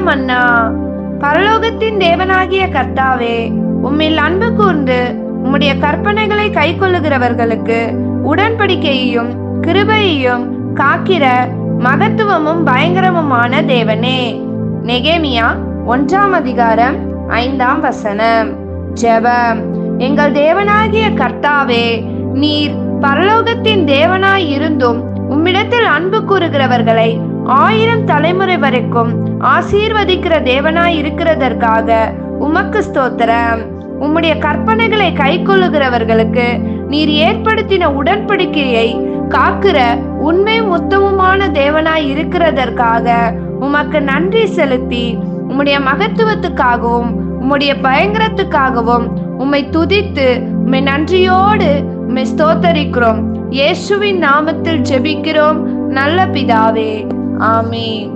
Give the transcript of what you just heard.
மன்னா. பரலோகத்தின் தேவனாகிய கர்த்தாவே, உம்மில் அன்பு கூர்ந்து உம்முடைய கற்பனைகளை கைக்கொள்ளுகிறவர்களுக்கு உடன்படிக்கையையும் கிருபையையும் காக்கிற மகத்துவமும் பயங்கரமுமான தேவனே. நெகேமியா 1:5. ஜெபம். எங்கள் தேவனாகிய கர்த்தாவே, நீர் பரலோகத்தின் தேவனாய் இருந்தும் உம்மிடத்தில் அன்பு கூறுகிறவர்களை 1000 தலைமுறை வரைக்கும் ஆசீர்வதிக்கிற தேவனாய் இருக்கிறதற்காக உமக்கு ஸ்தோத்திரம். உம்முடைய கற்பனைகளை கைக்கொள்ளுகிறவர்களுக்கு நீர் ஏற்படுத்தின உடன்படிக்கையை காக்கிற உண்மை உத்தமமான தேவனாய் இருக்கிறதற்காக உமக்கு நன்றி செலுத்தி, உம்முடைய மகத்துவத்துக்காகவும் உம்முடைய பயங்கரத்துக்காகவும் உம்மை துதித்து உம்மை நன்றியோடு உம்மை ஸ்தோத்தரிக்கிறோம். இயேசுவின் நாமத்தில் ஜெபிக்கிறோம் நல்ல பிதாவே. ஆமென்.